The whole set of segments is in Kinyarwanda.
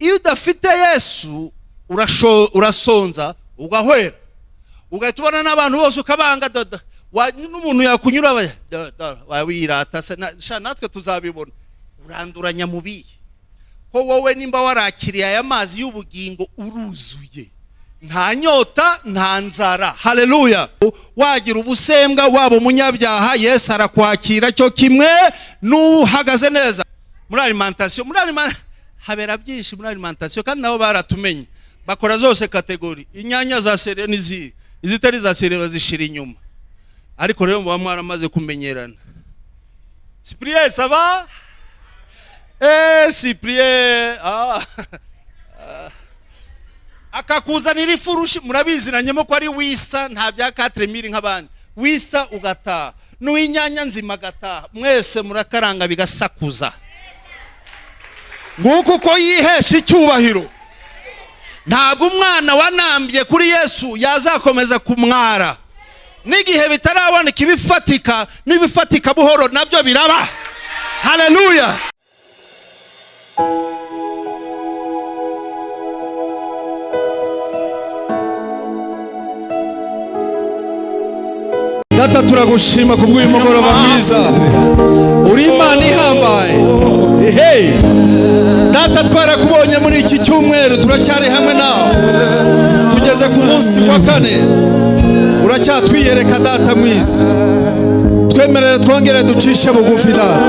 iyo udafite Yesu urasonza ugahwera, ugahita ubona n'abantu bose ukabanga doda, n'umuntu yakunyura wirata se natwe tuzabibona. Uranduranya mu bihe ko wowe nimba warakiriye aya mazi y'ubugingo uruzuye, nta nyota nta nzara. Haleluya. Wagira ubusembwa waba umunyabyaha, Yesu arakwakira cyo kimwe n'uhagaze neza. Muri alimentation habera byinshi muri alimentation, kandi nabo baratumenye bakora zose kategori. Inyanya za sere izitari za sere bazishira inyuma, ariko rero muba mwaramaze kumenyerana. Cyprien ça va? Cyprien akakuzanira ifurushi, murabiziranyemo ko ari wisa, nta bya 4000 nk'abandi. Wisa ugataha, n'uwinyanya nzima gataha, mwese murakaranga bigasakuza. Nguko ko yihesha icyubahiro. Ntabwo umwana wanambye kuri Yesu yazakomeza kumwara. N'igihe bitaraboneka ibifatika, n'ibifatika buhoro nabyo biraba. Haleluya. Data turagushima kubw'uyu mugoroba mwiza, uri Imana ihambaye. Hey Data, twarakubonye muri iki cyumweru, turacyari hamwe nawe, tugeze ku munsi wa 4, uracyatwiyereka Data mwiza. Twemerere twongere ducishe bugufi Data,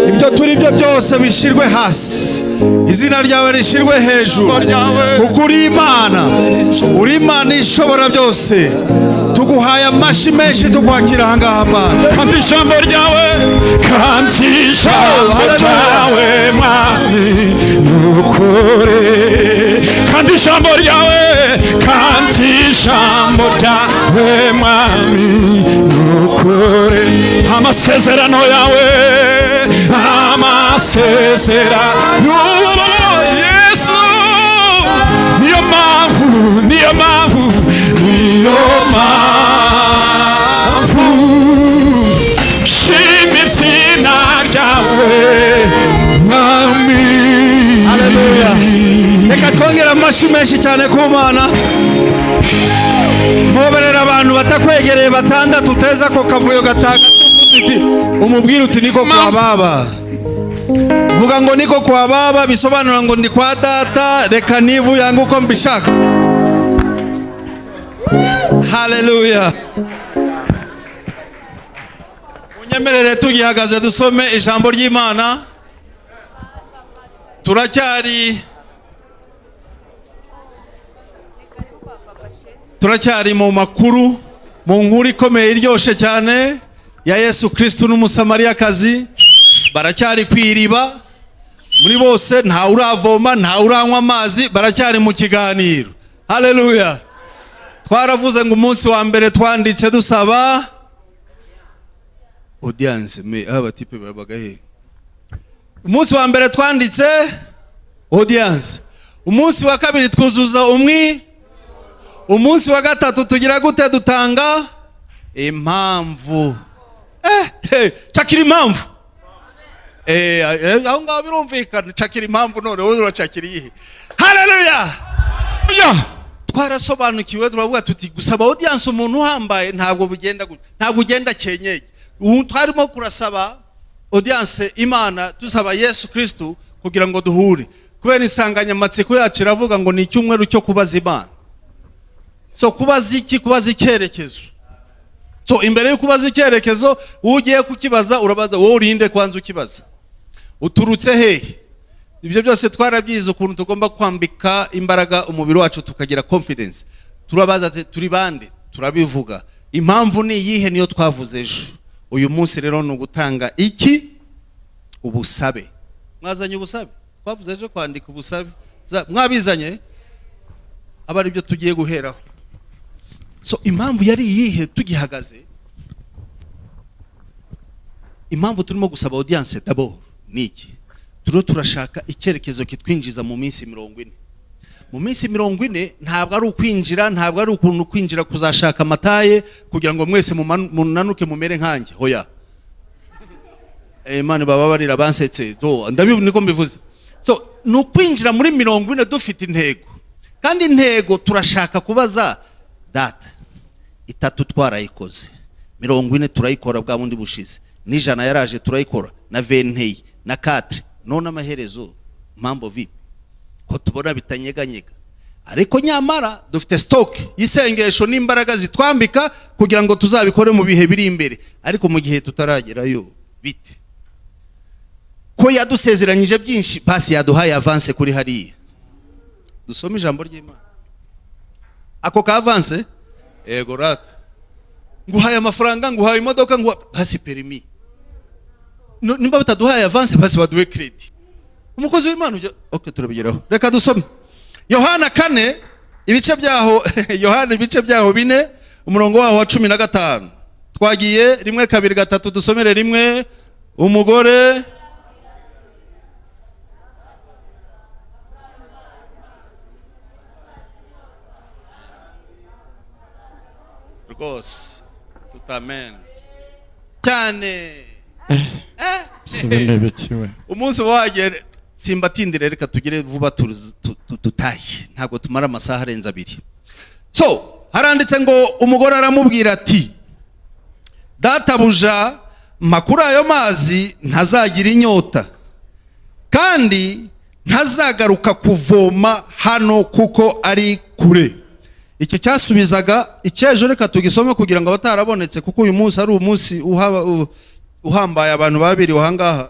ibyo turi byo byose bishirwe hasi, izina ryawe rishirwe hejuru, kuko uri Imana ishobora byose. Tuguhaye amashi menshi, tukwakira ahangaha Mana. Kandi ijambo ryawe mwami dukore, kandi ijambo ryawe mwami dukore. Amasezerano yawe Yesu, niyo mpamvu shima izina ryawe mwami. Haleluya. Reka twongere amashi menshi cyane ku Mana. Muberera abantu batakwegereye batandatu, uteza ko kavuyo gataka, umubwira uti niko kwa Baba. Vuga ngo niko kwa Baba, bisobanura ngo ndi kwa Data, reka nivu yangu uko mbishaka. Haleluya. Unyemerere tugihagaze dusome ijambo ry'Imana. Turacyari mu makuru, mu nkuru ikomeye iryoshe cyane ya Yesu Kristo n'umusamariyakazi. Baracyari kwiriba, muri bose nta uravoma, nta uranywa amazi, baracyari mu kiganiro. Haleluya. Twaravuze ngo umunsi wa mbere twanditse dusaba audience, abatipe babagahe. Umunsi wa mbere twanditse audience, umunsi wa kabiri twuzuza umunsi wa gatatu tugira gute? Dutanga impamvu. Chakira impamvu. Aho ngaho birumvikana, chakira impamvu. None wowe urachakira iyihe? Haleluya. Twarasobanukiwe, turavuga tuti gusaba audience umuntu uhambaye ntabwo ugenda kenyeye. Twarimo kurasaba audience Imana, dusaba Yesu Kristo kugira ngo duhure, kubera insanganyamatsiko yacu iravuga ngo ni icyumweru cyo kubaza Imana. So kubaza iki? Kubaza icyerekezo. So imbere yo kubaza icyerekezo, ugiye kukibaza urabaza wowe urinde kwanza ukibaza, uturutse hehe? Ibyo byose twarabyize ukuntu tugomba kwambika imbaraga umubiri wacu tukagira confidence. Turabaza turi bande, turabivuga. Impamvu ni iyihe? Niyo twavuze ejo. Uyu munsi rero no gutanga iki? Ubusabe. Mwazanye ubusabe? Twavuze ejo kwandika ubusabe. Mwabizanye? Aba ari byo tugiye guheraho. So impamvu yari iyihe tugihagaze? Impamvu turimo gusaba audience d'abord ni iki? Turashaka icyerekezo kitwinjiza mu minsi 40. Mu minsi 40 ntabwo ari ukwinjira, ntabwo ari ukuntu kwinjira kuzashaka amataye kugira ngo mwese munanuke mumere nkanjye. Hoya. Imana baba barira bansetse. Ndabivuga niko mbivuze. So nukwinjira muri 40 dufite intego, kandi intego turashaka kubaza data 3 twarayikoze, 40 turayikora bwa bundi bushize, n'ijana yaraje turayikora, na 20 na 4 none amaherezo mambo vipi ko tubona bitanyeganyega. Ariko nyamara dufite stock y'isengesho n'imbaraga zitwambika kugira ngo tuzabikore mu bihe biri imbere. Ariko mu gihe tutaragerayo bite ko yadusezeranyije byinshi, basi yaduhaye avance kuri hariya. Dusome ijambo ry'Imana. Ako ka avance ego rata, nguhaye amafaranga, nguhaye imodoka, basi permis. Nimba bataduhaye avance basi baduhe credit. Umukozi w'Imana okay turabigeraho. Reka dusome Yohana 4 ibice byaho Yohana ibice byaho 4 umurongo waho wa 15. Twagiye 1 2 3 dusomere rimwe. Umugore rwose tutamen cyane sibenebekiwe umunsi wagere simbatindire, reka tugire vuba tutaye, ntabwo tumara amasaha arenze 2. So haranditse ngo umugore aramubwira ati databuja makuru ayo mazi ntazagira inyota, kandi ntazagaruka kuvoma hano kuko ari kure. Iki cyasubizaga icyejo, reka tugisome kugira ngo abatarabonetse, kuko uyu munsi ari umunsi uhambaye abantu babiri wahangaha.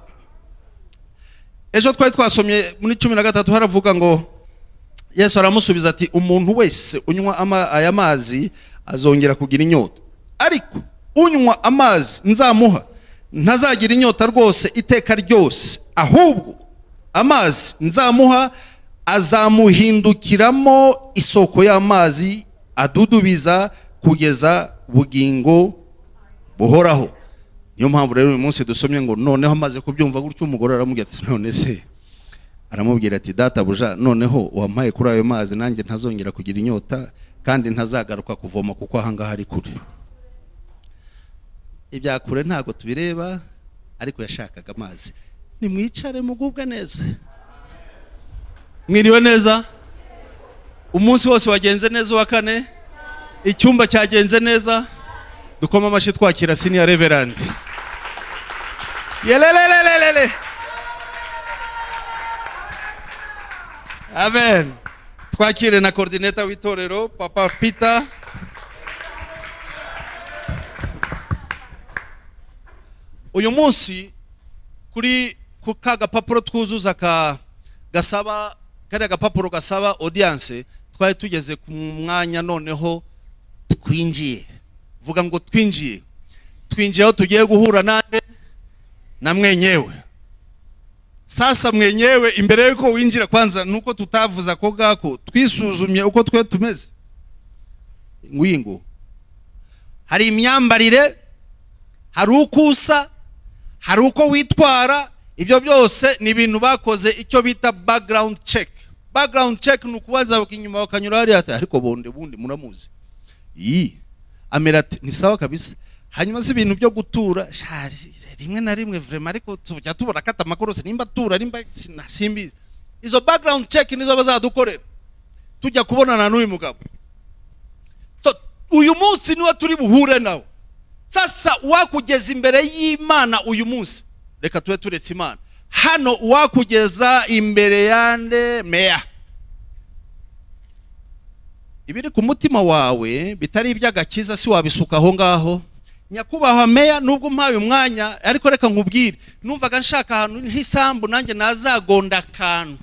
Ejo twari twasomye muri 13 haravuga ngo Yesu aramusubiza ati umuntu wese unywa aya mazi azongera kugira inyota, ariko unywa amazi nzamuha ntazagira inyota rwose iteka ryose, ahubwo amazi nzamuha azamuhindukiramo isoko y'amazi adudubiza kugeza bugingo buhoraho. Niyo mpamvu rero uyu munsi dusomye ngo noneho amaze kubyumva gutyo umugore aramubwira ati none se, aramubwira ati databuja noneho wampaye kuri ayo mazi nanjye ntazongera kugira inyota, kandi ntazagaruka kuvoma kuko ahangaha ari kure. Ibya kure ntabwo tubireba, ariko yashakaga amazi. Nimwicare mugubwe neza. Mwiriwe neza? Umunsi wose wagenze neza wa 4? Icyumba cyagenze neza? Dukoma amashi twakira senior reverend. Yelelelelele. Amen. Twakire na coordinator w'itorero Papa Peter. Uyu munsi kuri kukaga papuro twuzuza gasaba kare agapapuro gasaba audience, twari tugeze ku mwanya noneho twinjiye. Vuga ngo twinjiye. Twinjiye aho tugiye guhura nande na mwenyewe. Sasa mwenyewe imbere yuko winjira kwanza nuko tutavuza ko gako twisuzumye uko twe tumeze. Ngwingo hari imyambarire, hari ukusa, hari uko witwara. Ibyo byose ni ibintu bakoze icyo bita background check. Background check nukubaza bakinyuma bakanyura hari ati ariko bundi muramuzi. Amerati ni sawa kabisa. Hanyuma si ibintu byo gutura rimwe na rimwe vraiment, ariko tujya tubona kata makorose nimba tura nimba simbizi. Izo background check nizo bazadukorera tujya kubonana n'uyu mugabo. So uyu munsi niwe turi buhure nawe. Sasa wakugeza imbere y'Imana uyu munsi, reka tuwe turetse Imana hano, wakugeza imbere yande meya. Ibiri ku mutima wawe bitari iby'agakiza si wabisuka aho ngaho. Nyakubahwa meya, nubwo mpaye umwanya, ariko reka nkubwire, numvaga nshaka ahantu nk'isambu nanjye nazagonda kantu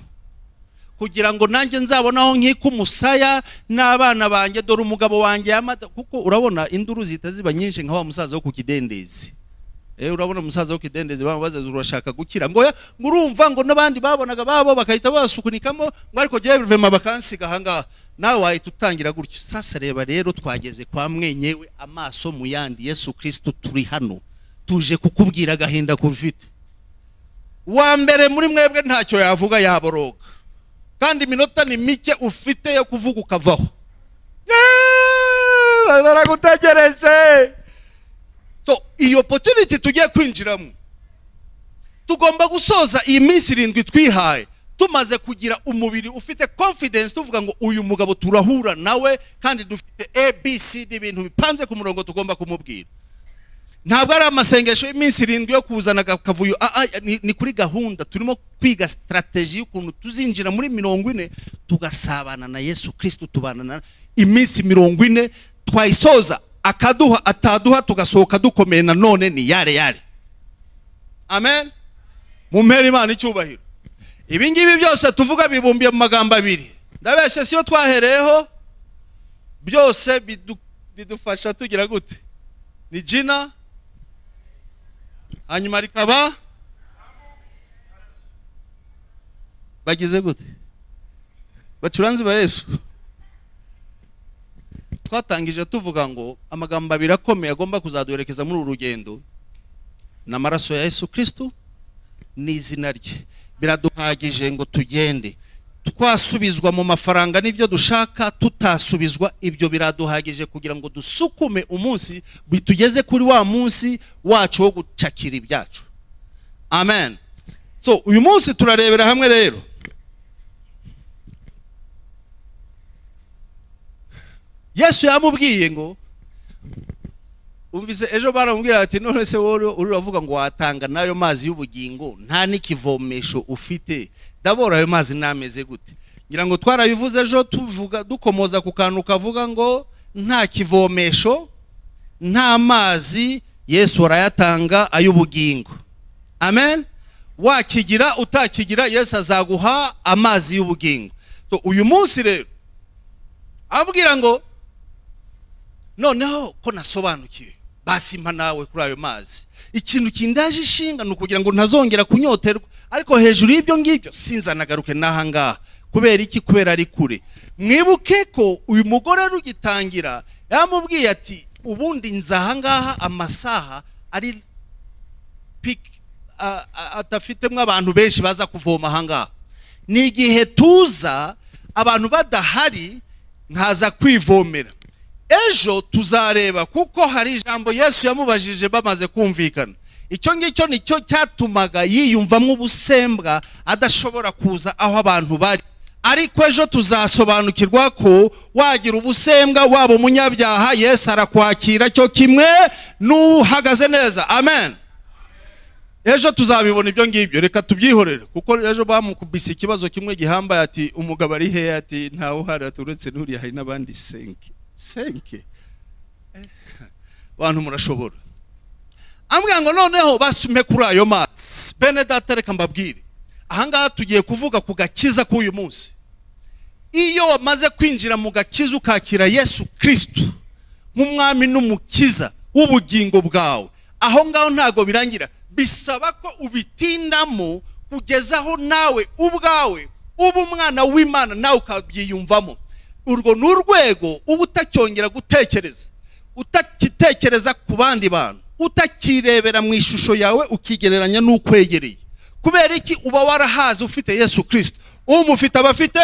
kugira ngo nanjye nzabonaho nk'ikumusaya n'abana banjye, dore umugabo wanjye yamata. Kuko urabona induru zita ziba nyinshi nka wa musaza wo ku kidendezi. Urabona musaza wo kidendezi bamubaza urashaka gukira, ngo urumva ngo nabandi babonaga babo bakahita basukunikamo, ngo ariko giye bivema bakansiga hanga. Nawe wahita utangira gutyo. Sasa reba rero twageze kwa mwenyewe, amaso mu yandi. Yesu Kristo turi hano tuje kukubwira agahinda kufite. Wa mbere muri mwebwe ntacyo yavuga yaboroga, kandi iminota ni mike ufite yo kuvuga ukavaho. Baragutegereje. So iyo opportunity tugiye kwinjiramo, tugomba gusoza iyi minsi 7 twihaye tumaze kugira umubiri ufite confidence tuvuga ngo uyu mugabo turahura nawe kandi dufite ABCD ibintu bipanze ku murongo tugomba kumubwira. Ntabwo ari amasengesho y'iminsi 7 yo kuzana kavuyo, ni kuri gahunda turimo kwiga strategy y'ukuntu tuzinjira muri 40 tugasabana na Yesu Kristo, tubana na iminsi 40 twayisoza akaduha ataduha tugasohoka dukomeye na none ni yare. Amen. Mumpera Imana icyubahiro. Ibi ngibi byose tuvuga bibumbiye mu magambo abiri. Ndabeshe siyo twahereyeho, byose bidufasha tugira gute? Ni jina hanyuma rikaba bagize gute? Bacuranzi ba Yesu. Twatangije tuvuga ngo amagambo abiri akomeye agomba kuzaduherekeza muri uru rugendo n'amaraso ya Yesu Kristo n'izina rye. Biraduhagije ngo tugende twasubizwa mu mafaranga n'ibyo dushaka, tutasubizwa ibyo biraduhagije kugira ngo dusukume umunsi bitugeze kuri wa munsi wacu wo gucakira ibyacu. Amen. So uyu munsi turarebera hamwe rero Yesu yamubwiye ngo, umvise ejo baramubwira ati none se wowe uravuga ngo watanga nayo mazi y'ubugingo nta nikivomesho ufite, dabora ayo mazi nameze gute? Ngira ngo twarabivuze ejo tuvuga dukomoza ku kantu kavuga ngo nta kivomesho nta mazi, Yesu arayatanga ay'ubugingo. Amen. Wakigira utakigira Yesu azaguha amazi y'ubugingo. So uyu munsi rero abwira ngo noneho ko nasobanukiwe basimpa nawe kuri ayo mazi, ikintu kindaje ishinga nukugira ngo ntazongera kunyoterwa, ariko hejuru y'ibyo ngibyo sinzanagaruke nahangaha. Kubera iki? Kubera ari kure. Mwibuke ko uyu mugore rugitangira yamubwiye ati ubundi nzahangaha amasaha ari peak, atafitemwe abantu benshi baza kuvoma ahangaha, ni igihe tuza abantu badahari nkaza kwivomera. Ejo tuzareba kuko hari ijambo Yesu yamubajije bamaze kumvikana. Icyo ngicyo nicyo cyatumaga yiyumvamwe ubusembwa adashobora kuza aho abantu bari. Ariko ejo tuzasobanukirwa ko wagira ubusembwa waba umunyabyaha Yesu arakwakira cyo kimwe nuhagaze neza. Amen. Ejo tuzabibona ibyo ngibyo, reka tubyihorere kuko ejo bamukubise ikibazo kimwe gihambaye ati umugabo ari he, ati ntawe uhari, aturetse n'uri hari n'abandi senke. Abantu murashobora. Ambwira ngo noneho basume kuri ayo mazi. Bene data reka mbabwire, ahangaha tugiye kuvuga ku gakiza k'uyu munsi. Iyo wamaze kwinjira mu gakiza ukakira Yesu Kristo nk'umwami n'umukiza w'ubugingo bwawe, aho ngaho ntago birangira, bisaba ko ubitindamo kugezaho nawe ubwawe uba umwana w'Imana nawe ukabyiyumvamo. Urwo n'urwego uba utacyongera gutekereza, utakitekereza ku bandi bantu, utakirebera mu ishusho yawe ukigereranya n'ukwegereye. Kubera iki? Uba warahaze ufite Yesu Kristo. Umufite abafite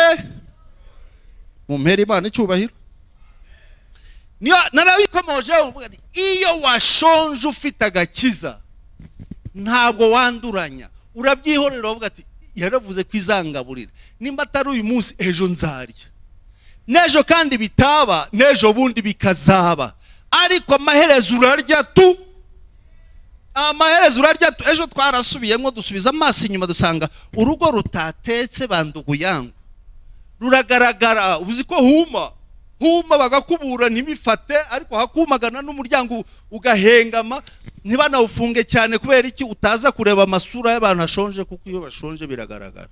mumpera Imana icyubahiro. Niyo narabikomoje uvuga ati iyo washonje ufite agakiza ntabwo wanduranya, urabyihorera uvuga ati yaravuze ko izangaburira, nimba atari uyu munsi ejo nzarya, nejo kandi bitaba nejo bundi bikazaba, ariko amaherezo urarya tu. Amaherezo urarya tu. Ejo twarasubiyemo dusubiza amaso inyuma dusanga urugo rutatetse bandugu yangu ruragaragara. Uzi ko huma bagakubura ntibifate, ariko hakumagana n'umuryango ugahengama ntibanawufunge cyane. Kubera iki? Utaza kureba amasura y'abantu hashonje, kuko iyo bashonje biragaragara.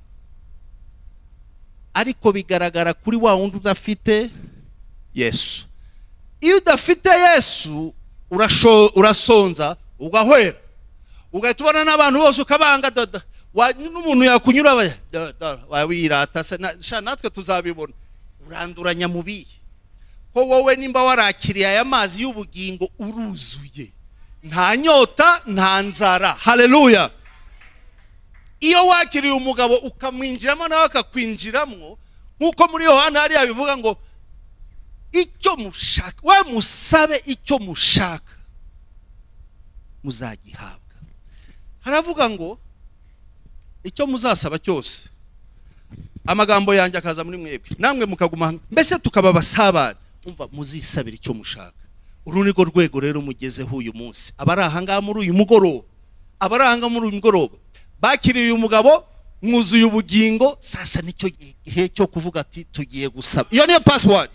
Ariko bigaragara kuri wa wundi udafite Yesu. Iyo udafite Yesu urasonza ugahwera, ugahita ubona n'abantu bose ukabanga doda, n'umuntu yakunyura wirata se natwe tuzabibona. Uranduranya mubiye ko wowe nimba warakiriye aya mazi y'ubugingo uruzuye, nta nyota nta nzara. Haleluya. Iyo wakiriye umugabo ukamwinjiramo nawe akakwinjiramo, nkuko muri Yohana hari yabivuga ngo icyo mushaka, we musabe icyo mushaka muzagihabwa. Haravuga ngo icyo muzasaba cyose amagambo yanjye akaza muri mwebwe namwe mukaguma mbese tukaba basabana umva muzisabira icyo mushaka uru niko rwego rero mugezeho uyu munsi abarahanga muri uyu mugoroba bakiriye uyu mugabo mwuzuye ubugingo sasa nicyo gihe cyo kuvuga ati tugiye gusaba iyo niyo password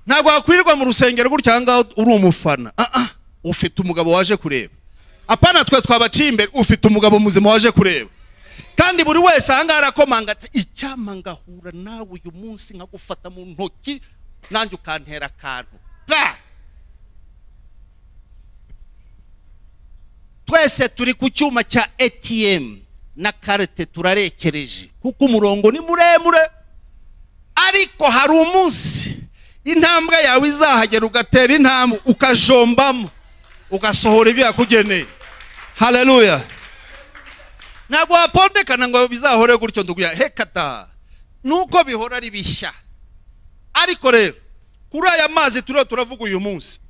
ntabwo wakwirirwa mu rusengero gutya ngaho uri umufana ufite umugabo waje kureba apana twe twabaciye imbere ufite umugabo muzima waje kureba kandi buri wese ahanga arakomanga ati icyama ngahura nawe uyu munsi nkagufata mu ntoki nanjye ukantera akantu twese turi ku cyuma cya ATM na karete turarekereje kuko umurongo ni muremure ariko hari umunsi intambwe yawe izahagera ugatera intambwe ukajombamo ugasohora ibyo yakugeneye haleluya ntabwo wapondekana ngo bizahore gutyo nduguya hekata nuko bihora ari bishya ariko rero kuri aya mazi turavuga uyu munsi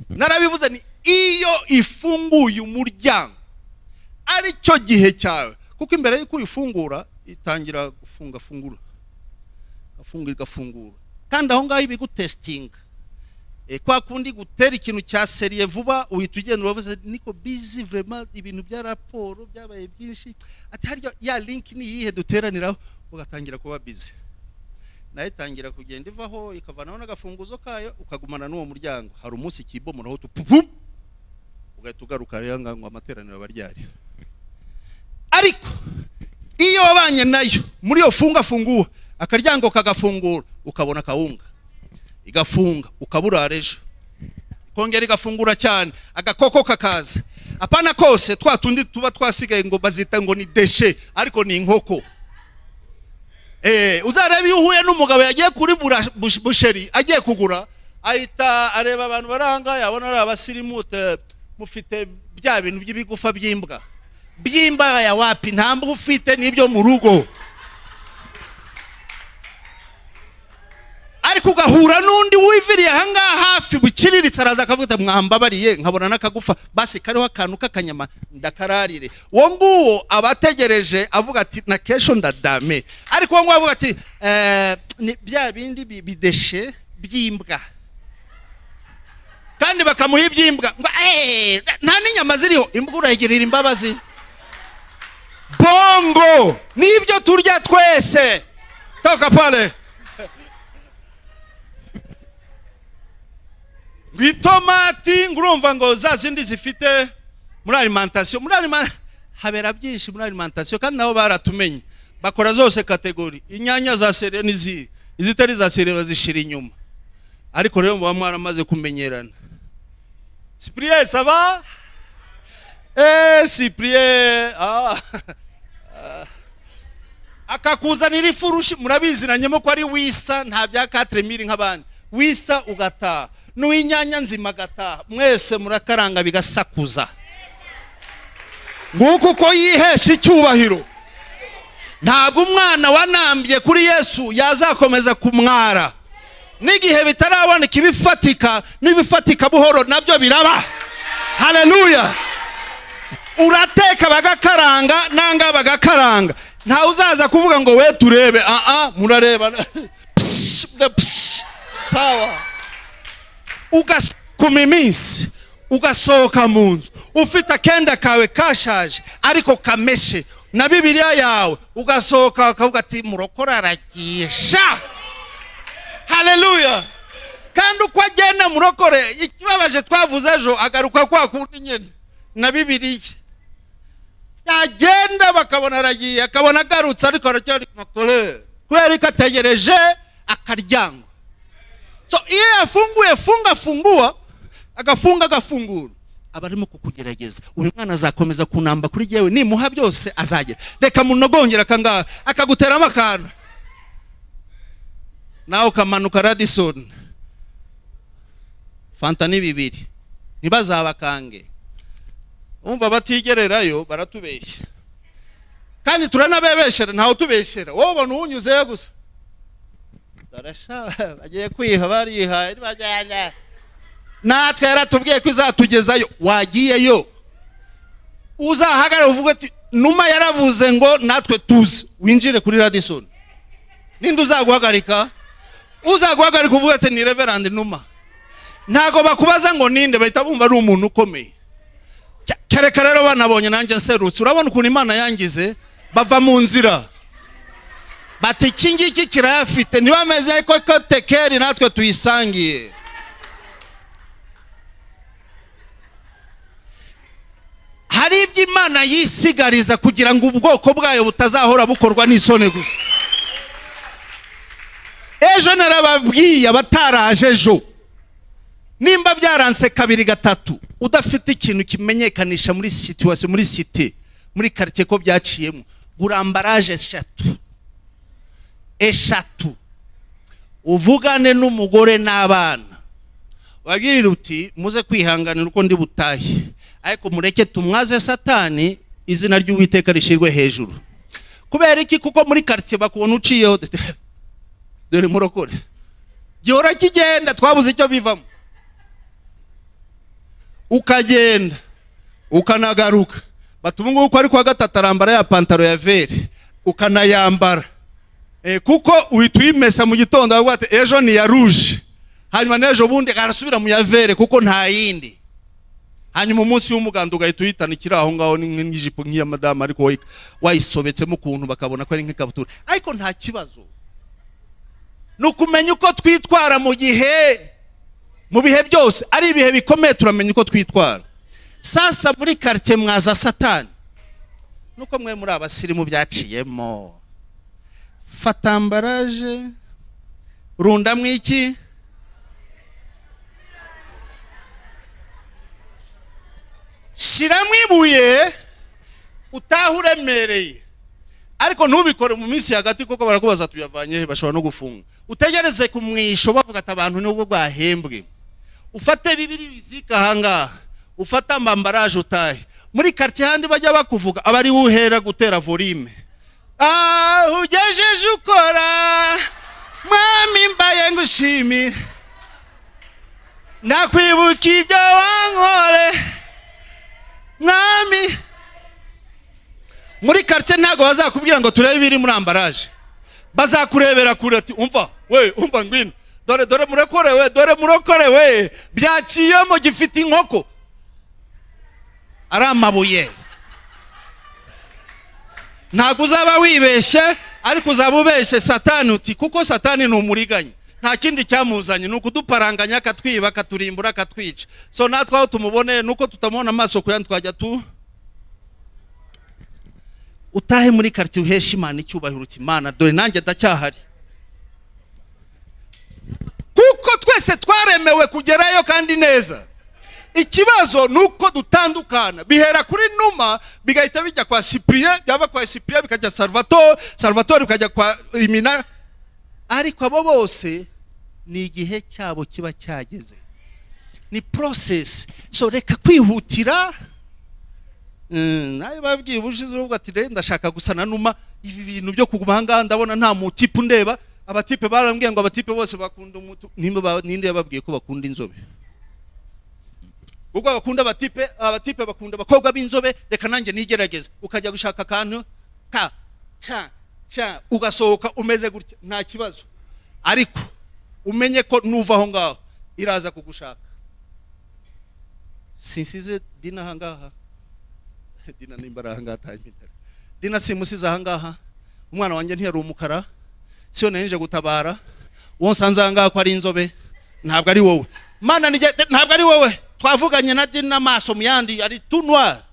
narabivuze ni iyo ifunguye umuryango ari cyo gihe cyawe kuko imbere y'uko uyifungura itangira gafungura kandi aho ngaho ibigutestinga kwa kundi gutera ikintu cya serie vuba uhita ugenda uravuze niko busy vraiment ibintu bya raporo byabaye byinshi ati haryo ya link ni yihe duteraniraho ugatangira kuba busy naye tangira kugenda ivaho ikavanaho n'agafunguzo kayo ukagumana n'uwo muryango hari umunsi kibomuraho tupupum ugahita ugaruka rero ngo amateraniro baryari ariko iyo wabanye nayo muri yo funguwa akaryango kagafungura ukabona kawunga igafunga ukaburara ejo kongera igafungura cyane agakoko kakaza apana kose twatundi tuba twasigaye ngo bazita ngo ni deshe ariko ni inkoko uzarebe iyo uhuye n'umugabo yagiye kuri busheri agiye kugura ahita areba abantu baranga yabona ari abasirimute mufite bya bintu by'ibigufa by'imbwa ya wapi ntambwe ufite nibyo mu rugo ariko ugahura n'undi wiviriye ahangaha hafi bukiriritse araza akavuga mwambabariye nkabona n'akagufa basi kariho akantu k'akanyama ndakararire uwo nguwo abategereje avuga ati na kesho ndadame ariko uwo nguwo avuga ati bya bindi bideshe by'imbwa kandi bakamuha iby'imbwa ngo nta n'inyama ziriho imbwa urayigirira imbabazi bongo nibyo turya twese toka pale Itomati ngurumva ngo za zindi zifite muri alimentation habera byinshi muri alimentation kandi nabo baratumenye bakora zose kategori inyanya za sere nizi izitari za sere bazishira inyuma ariko rero muba mwaramaze kumenyerana Cyprien ça va Cyprien akakuzanira ifurushi murabizinanyemo ko ari wisa nta bya 4000 nk'abandi wisa ugataha n'uwinyanya nzima gataha mwese murakaranga bigasakuza nguko ko yihesha icyubahiro ntabwo umwana wanambye kuri Yesu yazakomeza kumwara n'igihe bitaraboneka ibifatika buhoro nabyo biraba haleluya urateka bagakaranga nanga bagakaranga nta uzaza kuvuga ngo we turebe murareba sawa ugasukuma iminsi ugasohoka mu nzu ufite akenda kawe kashaje ariko kameshe na Bibiliya yawe ugasohoka ukavuga ati murokora aragisha haleluya kandi uko agenda murokore ikibabaje twavuze ejo agaruka kwa kundi nyene na Bibiliya yagenda bakabona aragiye akabona agarutse ariko aracyari makore kweri kategereje akaryango so iyo yafunguye fungua agafungura abarimo kukugerageza uri mwana azakomeza kunamba kuri jewe nimuha byose azagera reka munogongera kanga akagutera amakana naho kamanuka Radisson fanta ni bibiri nibazabakange umva batigererayo baratubeshya kandi turanabebeshera ntaho tubeshera wowe ubona unyuze gusa darasha bagiye kwiha barihaye bajyanye natwe yaratubwiye ko izatugezayo wagiyeyo uzahagara uvuga ati Numa yaravuze ngo natwe tuzi winjire kuri Radisson. Ninde uzaguhagarika? Uzaguhagarika uvuga ati ni Reverend Numa. Ntago bakubaza ngo ninde, bahita bumva ari umuntu ukomeye. Kereka rero banabonye nanjye nserutse. Urabona ukuntu Imana yangize, bava mu nzira. Bati iki kirayafite, ntibameze ko tekeri natwe tuyisangiye. Hari ibyo Imana yisigariza kugira ngo ubwoko bwayo butazahora bukorwa n'isoni gusa. Ejo narababwiye abataraje ejo, nimba byaranse kabiri gatatu udafite ikintu kimenyekanisha muri situation, muri cité, muri quartier ko byaciyemo, gurambaraje eshatu uvugane n'umugore n'abana, wabwirira uti muze kwihanganira uko ndi butahe, ariko mureke tumwaze Satani, izina ry'Uwiteka rishirwe hejuru. Kubera iki? Kuko muri quartier bakubona uciyeho dore murokore gihora kigenda, twabuze icyo bivamo, ukagenda ukanagaruka, batumwe uko ari kwa gatatu arambara ya pantaro ya vere ukanayambara, kuko uhita uyimesa mu gitondo avuga ati ejo ni ya rouge, hanyuma n'ejo bundi arasubira mu ya vere kuko nta yindi, hanyuma umunsi w'umuganda ugahita uhitana ikiri aho ngaho nk'ijipo nk'iya madama, ariko wayisobetsemo ukuntu bakabona ko ari nk'ikabutura. Ariko nta kibazo, nukumenya uko twitwara mu bihe byose. Ari ibihe bikomeye turamenya uko twitwara. Sasa muri quartier mwaza Satani, nuko mwe muri abasirimu byaciyemo, fata ambaraje runda mwiki, shira mwibuye utahuremereye, ariko ntubikore mu minsi hagati kuko barakubaza tuyavanye he, bashobora no gufunga. Utegereze kumwisho bavuga ati abantu nubwo bwahembwe, ufate bibiri bizika hanga, ufata ambaraje utahe. Muri quartier handi bajya bakuvuga abari uhera gutera volume, ugejeje ukora mwami mbaye ngushimire, nakwibuka ibyo wankore mwami. Muri quartier ntago bazakubwira ngo turebe biri muri ambaraje, bazakurebera kure ati umva ngwino, dore murokorewe byaciyemo gifite inkoko, ari amabuye. Ntago uzaba wibeshye, ariko uzaba ubeshye Satani uti, kuko Satani ni umuriganya, nta kindi cyamuzanye nuko duparanganya akatwiba akaturimbura akatwica. So natwe aho tumubone nuko tutamubona amaso kuyandi twajya utahe muri quartier uhesha Imana icyubahiro uti Imana dore nanjye ndacyahari, kuko twese twaremewe kugerayo kandi neza. Ikibazo nuko dutandukana, bihera kuri Numa bigahita bijya kwa Cyprien, byaba kwa Cyprien bikajya Salvatore bikajya kwa Rimina, ariko abo bose ni igihe cyabo kiba cyageze, ni process. So reka kwihutira. Nayo babwiye ubushize uruvuga ati ndashaka gusana Numa, ibi bintu byo kuguma hanga ndabona nta mutipe ndeba. Abatipe barambwiye ngo abatipe bose bakunda umutu, ninde yababwiye ko bakunda inzobe? Ubwo bakunda abatipe bakunda abakobwa b'inzobe, reka nanjye nigerageze. Ukajya gushaka akantu ugasohoka umeze gutya, nta kibazo, ariko umenye ko nuva aho ngaho iraza kugushaka. Sinsize Dina hangaha, Dina nimbara hangaha tayimitara, Dina simusiza hangaha, umwana wanjye ntiyari umukara, siyo nanije gutabara, wonsanze hangaha ko ari inzobe, ntabwo ari wowe Mana, ntabwo ari wowe. Twavuganye na Dina amaso muyandi ari tunwa,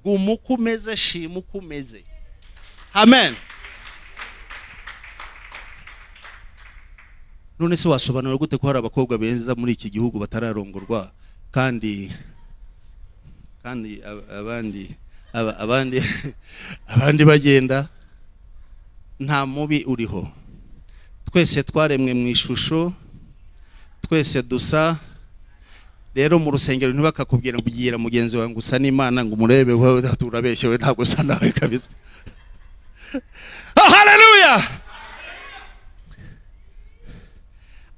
gumukumeze shimukumeze. Amen. None se wasobanura gute ko hari abakobwa beza muri iki gihugu batararongorwa, kandi abandi bagenda nta mubi uriho? Twese twaremwe mu ishusho, twese dusa. Rero mu rusengero ntibakakubwira ngo ugira mugenzi wawe gusa n'Imana ngo umurebe wowe turabeshye, we ntabwo usa nawe kabisa. Haleluya.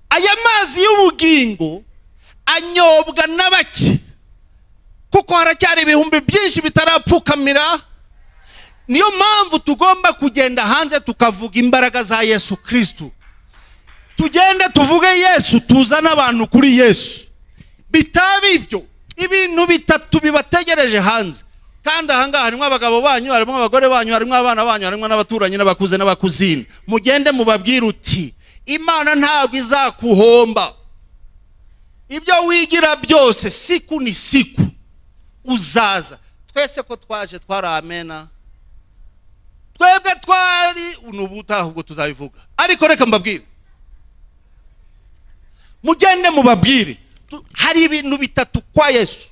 Aya mazi y'ubugingo anyobwa n'abaki, kuko haracyari ibihumbi byinshi bitarapfukamira. Niyo mpamvu tugomba kugenda hanze tukavuga imbaraga za Yesu Kristo. Tugende tuvuge Yesu, tuzana abantu kuri Yesu. Bitaba ibyo ibintu bitatu bibategereje hanze. Kandi ahangaha harimo abagabo banyu, harimo abagore banyu, harimo abana banyu, harimo n'abaturanyi n'abakuze n'abakuzini. Mugende mubabwira uti Imana ntabwo izakuhomba. Ibyo wigira byose siku ni siku uzaza. Twese ko twaje twaramena, twebwe twari unubutaha ubwo tuzabivuga. Ariko reka mbabwire, mugende mubabwire hari ibintu bitatu kwa Yesu.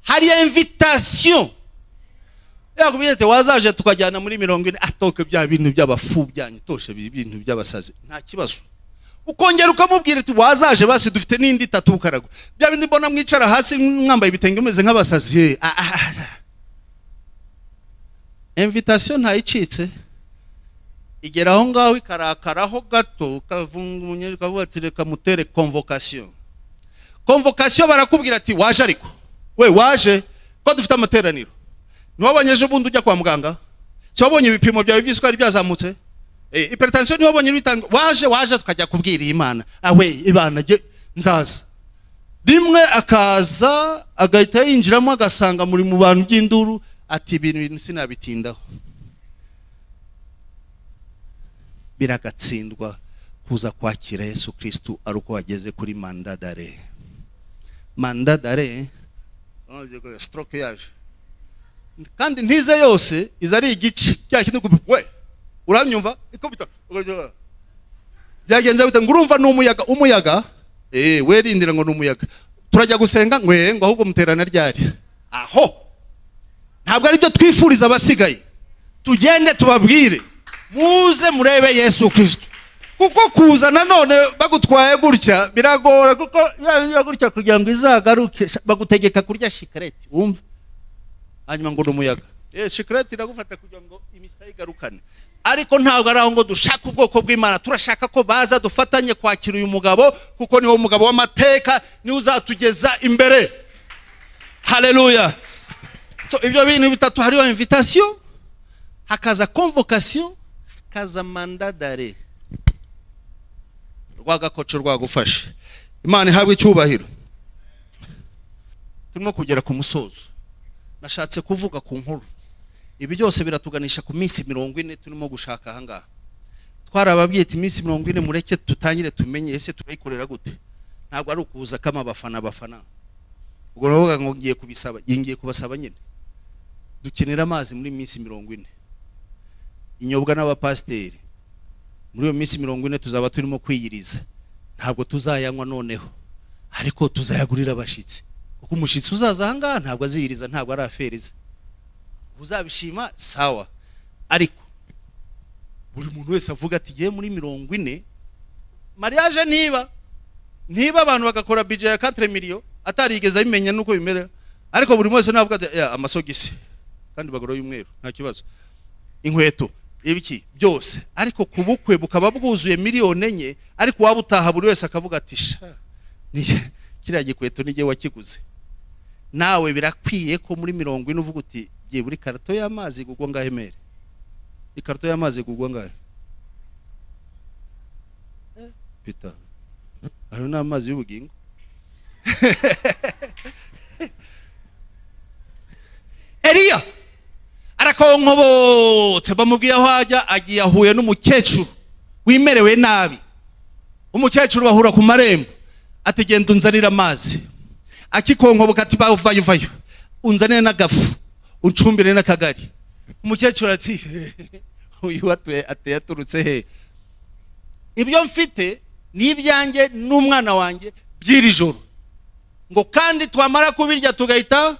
Hari invitation. Yakubiyete wazaje tukajyana muri 40 atoke bya bintu by'abafu byanyu toshe ibintu by'abasazi. Nta kibazo. Ukongera ukamubwira ati wazaje basi dufite n'indi itatu ukarago. Bya bindi mbona mwicara hasi mwambaye ibitenge meze nk'abasazi. Invitation ntayicitse. Igera aho ngaho ikarakaraho gato kavungunye kavuga ati reka mutere convocation. Convocation barakubwira ati waje ariko. We waje ko dufite amateraniro. Niwabanyeje bundi ujya kwa muganga. Cyabonye ibipimo byawe by'isukari byazamutse. Hypertension niwabonye bitanga waje tukajya kubwira Imana. Awe Imana je nzaza. Rimwe akaza agahita yinjiramo agasanga muri mu bantu by'induru ati ibintu sinabitindaho. Biragatsindwa kuza kwakira Yesu Kristo ari uko wageze kuri mandadare. Mandadare stroke yaje. Kandi ntize yose izari igice cyakindi we uranyumva ikubita byagenze bita ngurumva umuyaga we rindira ngo n'umuyaga turajya gusenga ngwe ngo ahubwo muterana ryari aho ntabwo ari byo twifuriza abasigaye. Tugende tubabwire muze murebe Yesu Kristo, kuko kuza nanone bagutwaye gutya biragora, kuko ya gutya kugira ngo izagaruke bagutegeka kurya shikareti wumva hanyuma ngo n'umuyaga shikareti iragufata kugira ngo imisayi garukane. Ariko ntabwo ari aho ngo dushaka ubwoko bw'Imana, turashaka ko baza dufatanye kwakira uyu mugabo, kuko niwo mugabo w'amateka, ni uzatugeza imbere. Haleluya. So ibyo bintu bitatu, hariho invitation, hakaza convocation, hakaza mandadare. Rwagakoco rwagufashe. Imana ihabwe icyubahiro. Turimo kugera ku musozo. Nashatse kuvuga ku nkuru. Ibi byose biratuganisha ku minsi 40 turimo gushaka ahangaha. Twarababwiye ati minsi 40 mureke tutangire tumenye ese turayikorera gute. Ntabwo ari ukuza kama bafana. Ubwo navuga ngo ngiye kubasaba nyine. Dukenera amazi muri minsi 40. Inyobwa n'abapasteri. Muri iyo minsi 40 tuzaba turimo kwiyiriza. Ntabwo tuzayanywa noneho, ariko tuzayagurira abashitsi. Kuko umushitsi uzaza ahangaha ntabwo aziyiriza, ntabwo ari aferiza. Uzabishima sawa, ariko buri muntu wese avuga ati giye muri 40 mariage ntiba abantu bagakora budget ya 4 million atarigeza bimenya nuko bimera. Ariko buri wese navuga ati amasogisi kandi bagoro y'umweru nta kibazo, inkweto ibiki byose, ariko kubukwe bukaba bwuzuye miliyoni 4, ariko waba utaha buri wese akavuga ati sha kiriya gikweto nije wakiguze. Nawe birakwiye ko muri 40 uvuga uti giye buri karto y'amazi gugwa ngahe mere. Ikarto y'amazi gugwa ngahe Peter ayo n'amazi y'ubugingo. Eliya arakonkobotse bamubwiye aho ajya, agiye ahuye n'umukecuru wimerewe nabi. Umukecuru bahura ku marembo ati genda unzanira amazi. Akikonkoboka ati vayo unzanire n'agafu uncumbire n'akagari. Umukecuru ati uyu ate yaturutse he? Ibyo mfite ni ibyanjye n'umwana wanjye byiri joro, ngo kandi twamara kubirya tugahita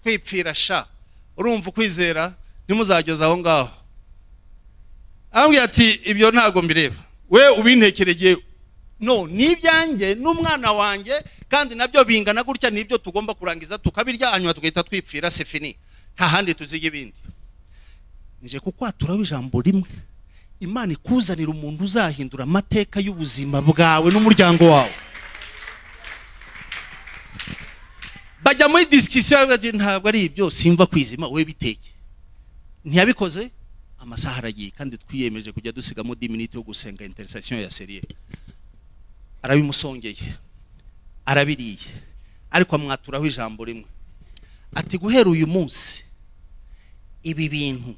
twipfira sha. Urumva kwizera ntimuzageza aho ngaho. Ambwiye ati ibyo ntago mbireba, we ubintekereje. No, ni ibyanjye n'umwana wanjye, kandi nabyo bingana gutya, nibyo tugomba kurangiza tukabirya hanyuma tugahita twipfira se fini, nta handi tuzige ibindi. Nje kukwatura ijambo rimwe, Imana ikuzanira umuntu uzahindura amateka y'ubuzima bwawe n'umuryango wawe. bajya muri discussion bati ntabwo ari ibyo simva kwizima we biteke ntiyabikoze amasaha aragiye kandi twiyemeje kujya dusigamo 10 minutes yo gusenga intercession ya serie arabimusongeye arabiriye ariko amwaturaho ijambo rimwe ati guhera uyu munsi ibi bintu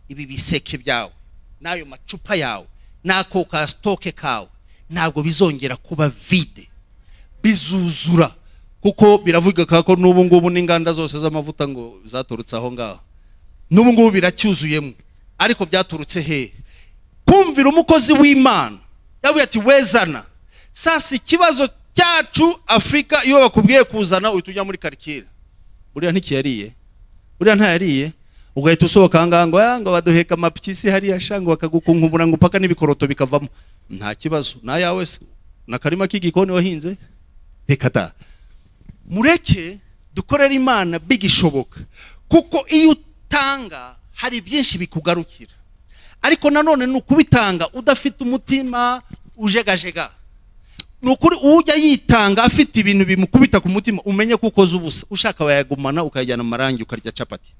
ibi biseke byawe nayo macupa yawe nako ka stoke kawe ntabwo bizongera kuba vide bizuzura kuko biravuga ko n'ubu ngubu n'inganda zose z'amavuta ngo zaturutse aho ngaho n'ubu ngubu biracyuzuyemo ariko byaturutse he kumvira umukozi w'Imana yavuye ati wezana sasa ikibazo cyacu Afrika iyo bakubwiye kuzana uhita muri karikira buriya ntikiyariye buriya ntayariye ugahita usohoka ngo baduheka amapyisi hariya shango bakagukunkubura ngo paka n'ibikoroto bikavamo nta kibazo na yawe na karima k'igikoni wahinze hekata mureke dukorera Imana bigishoboka kuko iyo utanga hari byinshi bikugarukira ariko nanone nukubitanga udafite umutima ujegajega nukuri ujya yitanga afite ibintu bimukubita ku mutima umenye kuko ubusa ushaka bayagumana ukajyana amarangi ukarya capati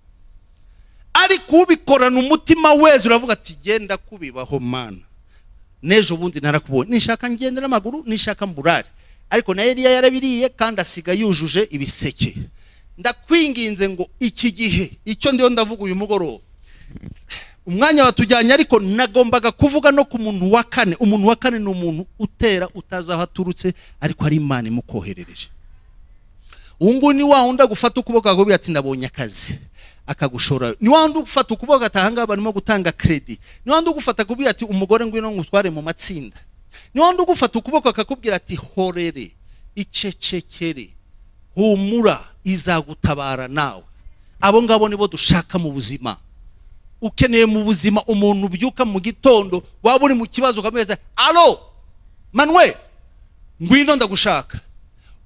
ariko ubikorana umutima weze uravuga ati genda kubibaho Mana nejo bundi narakubonye nishaka ngende n'amaguru nishaka mburare ariko na Eliya yarabiriye kandi asiga yujuje ibiseke ndakwinginze ngo iki gihe icyo ndiyo ndavuga uyu mugoroba umwanya watujyanye ariko nagombaga kuvuga no ku muntu wa kane umuntu wa kane ni umuntu utera utazaho aturutse ariko ari Imana imukoherereje ungu ni wa unda gufata ukuboko akagobi ati ndabonye akazi akagushora ni wa unda gufata ukuboko atahanga barimo gutanga credit ni wa unda gufata kubi ati umugore ngwino ngutware mu matsinda ni wa unda gufata ukuboko akakubwira ati horere icecekere humura izagutabara nawe abo ngabo nibo dushaka mu buzima ukeneye mu buzima umuntu ubyuka mu gitondo waba uri mu kibazo ukameza alo Manuel ngwino ndagushaka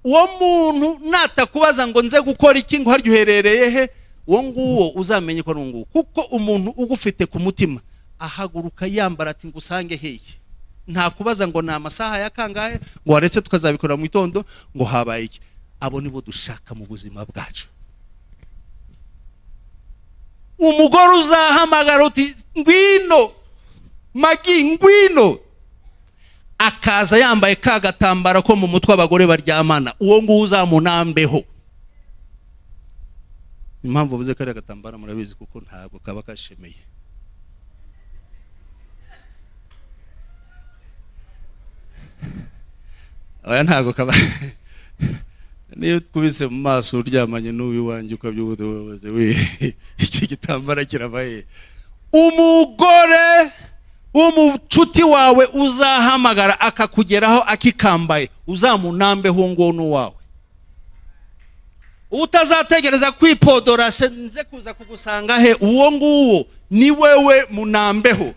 uwo muntu natakubaza ngo nze gukora iki ngo haryo uherereye he uwo nguwo uzamenye ko rungu kuko umuntu ugufite ku mutima ahaguruka yambara ati ngusange heye nta kubaza ngo na amasaha ya kangahe ngo waretse tukazabikora mu gitondo ngo habaye iki abo nibo dushaka mu buzima bwacu umugore uzahamagara uti ngwino magi ngwino akaza yambaye kagatambara ko mu mutwe abagore baryamana uwo nguwo uzamunambeho impamvu buze kare agatambara murabizi kuko ntabwo kaba kashemeye aya ntabwo kaba niyo kubise mu maso uryamanye n'uyu wanjye ukabyubuze we iki gitambara kirabaye umugore umucuti wawe uzahamagara akakugeraho akikambaye uzamunambeho ngono wawe utazategereza kwipodora senze kuza kugusanga he uwo nguwo ni wewe munambeho